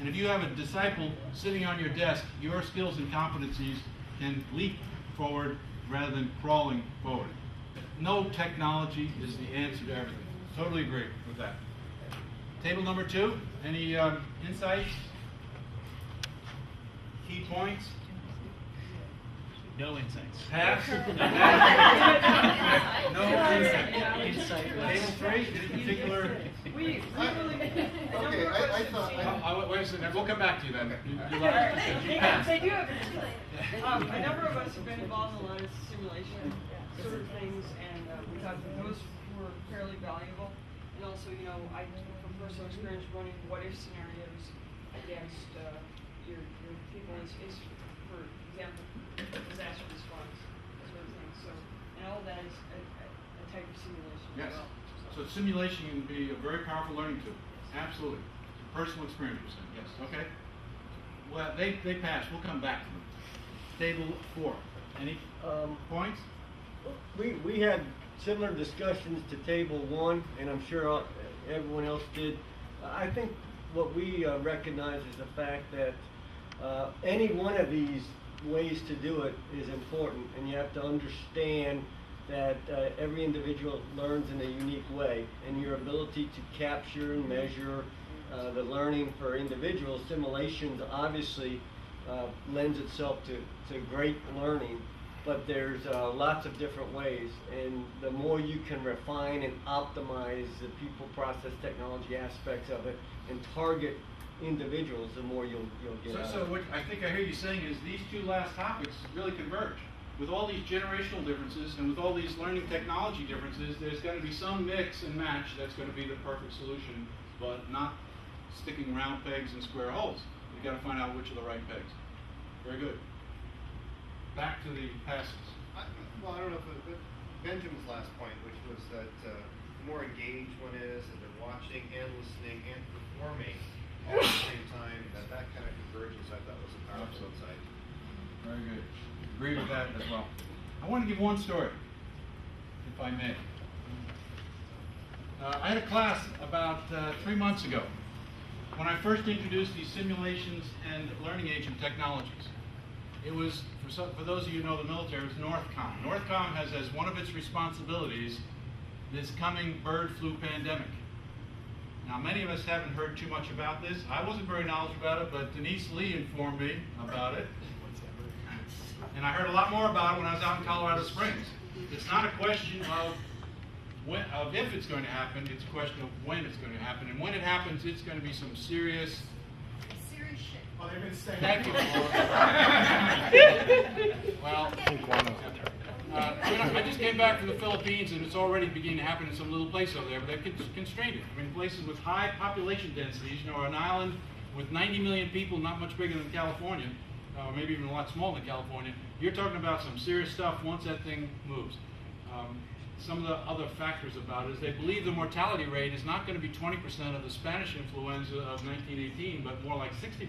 And if you have a disciple sitting on your desk, your skills and competencies can leap forward rather than crawling forward. No technology is the answer to everything. Totally agree with that. Table number 2, any insights? Key points? No insights. Pass? No insight. Table 3, any particular? Okay, I thought. Wait a second, we'll come back to you then. You They do have a number of us have been involved in a lot of simulation sort of things, and we thought that those were fairly valuable. And also, you know, I from personal experience running what-if scenarios against your people is, for example, disaster response sort of thing. So, and all of that is a type of simulation. Yes. As well. So simulation can be a very powerful learning tool. Absolutely. Personal experience you're saying. Yes. Okay. Well, they passed. We'll come back to them. Table 4. Any points? We had similar discussions to table 1, and I'm sure everyone else did. I think what we recognize is the fact that any one of these ways to do it is important, and you have to understand that every individual learns in a unique way, and your ability to capture and measure the learning for individuals. Simulations obviously lends itself to great learning, but there's lots of different ways, and the more you can refine and optimize the people, process, technology aspects of it and target individuals, the more you'll get out So of it. what I think I hear you saying is these two last topics really converge. With all these generational differences and with all these learning technology differences, there's going to be some mix and match that's going to be the perfect solution, but not sticking round pegs in square holes. You've got to find out which are the right pegs. Very good. Back to the passes. I don't know if Benjamin's last point, which was that the more engaged one is, and they're watching and listening and performing all at the same time, that kind of convergence I thought was a powerful insight. Very good. Agree with that as well. I want to give one story, if I may. I had a class about 3 months ago when I first introduced these simulations and learning agent technologies. It was, for those of you who know the military, it was NORTHCOM. NORTHCOM has as one of its responsibilities this coming bird flu pandemic. Now, many of us haven't heard too much about this. I wasn't very knowledgeable about it, but Denise Lee informed me about it. And I heard a lot more about it when I was out in Colorado Springs. It's not a question of if it's going to happen, it's a question of when it's going to happen. And when it happens, it's going to be some serious shit. Well, they've been saying Thank you. Well, I just came back from the Philippines, and it's already beginning to happen in some little place over there, but they've constrained it. I mean, places with high population densities, you know, an island with 90 million people, not much bigger than California, or maybe even a lot smaller than California, you're talking about some serious stuff once that thing moves. Some of the other factors about it is they believe the mortality rate is not going to be 20% of the Spanish influenza of 1918, but more like 60%.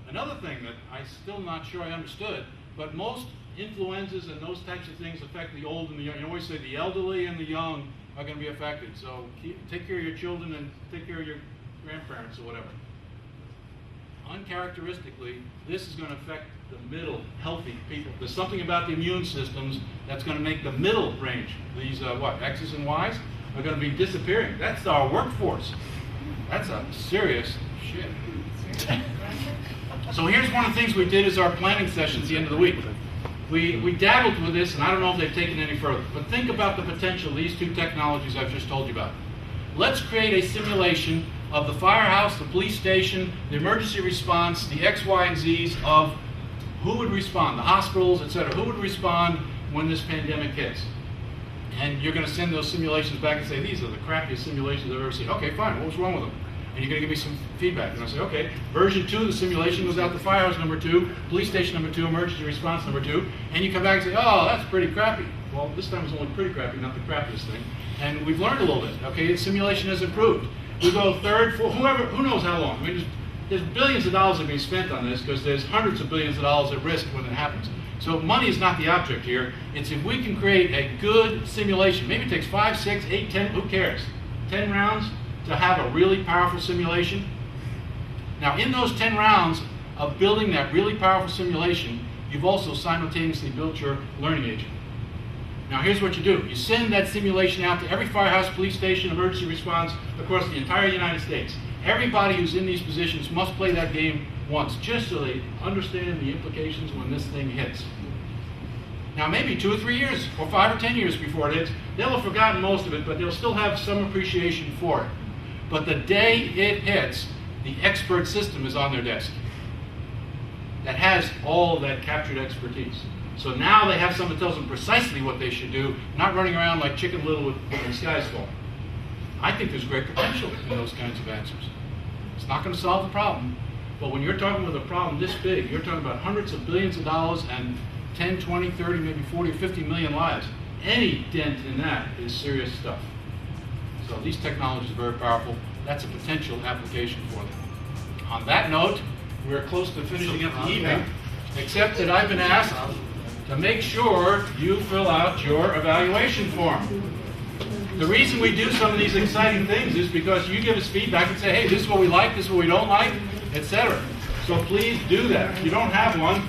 Another thing that I'm still not sure I understood, but most influenzas and those types of things affect the old and the young. You always say the elderly and the young are going to be affected, so take care of your children and take care of your grandparents or whatever. Uncharacteristically, this is going to affect the middle, healthy people. There's something about the immune systems that's going to make the middle range, these X's and Y's, are going to be disappearing. That's our workforce. That's a serious shit. So here's one of the things we did as our planning session at the end of the week. We dabbled with this, and I don't know if they've taken it any further, but think about the potential of these two technologies I've just told you about. Let's create a simulation of the firehouse, the police station, the emergency response, the X, Y, and Z's of who would respond, the hospitals, etc. Who would respond when this pandemic hits? And you're going to send those simulations back and say, these are the crappiest simulations I've ever seen. Okay, fine, what was wrong with them? And you're going to give me some feedback. And I'll say, okay, version 2 of the simulation was out the firehouse number 2, police station number 2, emergency response number 2. And you come back and say, oh, that's pretty crappy. Well, this time it's only pretty crappy, not the crappiest thing. And we've learned a little bit. Okay, the simulation has improved. We go third, fourth, who knows how long. I mean, there's billions of dollars that are being spent on this because there's hundreds of billions of dollars at risk when it happens. So money is not the object here. It's if we can create a good simulation. Maybe it takes 5, 6, 8, 10, who cares? 10 rounds to have a really powerful simulation. Now, in those 10 rounds of building that really powerful simulation, you've also simultaneously built your learning agent. Now, here's what you do. You send that simulation out to every firehouse, police station, emergency response across the entire United States. Everybody who's in these positions must play that game once, just so they understand the implications when this thing hits. Now, maybe 2 or 3 years, or 5 or 10 years before it hits, they'll have forgotten most of it, but they'll still have some appreciation for it. But the day it hits, the expert system is on their desk that has all of that captured expertise. So now they have someone that tells them precisely what they should do, not running around like Chicken Little with the sky's falling. I think there's great potential in those kinds of answers. It's not going to solve the problem, but when you're talking with a problem this big, you're talking about hundreds of billions of dollars and 10, 20, 30, maybe 40, 50 million lives. Any dent in that is serious stuff. So these technologies are very powerful. That's a potential application for them. On that note, we're close to finishing up the evening, except that I've been asked to make sure you fill out your evaluation form. The reason we do some of these exciting things is because you give us feedback and say, hey, this is what we like, this is what we don't like, etc. So please do that. If you don't have one,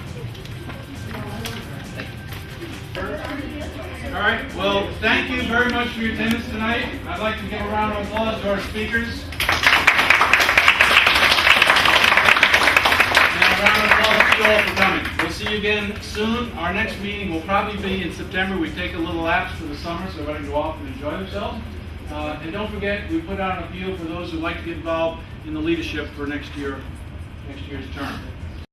all right, well, thank you very much for your attendance tonight. I'd like to give a round of applause to our speakers. And a round of applause to you all for coming. We'll see you again soon. Our next meeting will probably be in September. We take a little lapse for the summer so everybody can go off and enjoy themselves. And don't forget, we put out an appeal for those who like to get involved in the leadership for next year's term.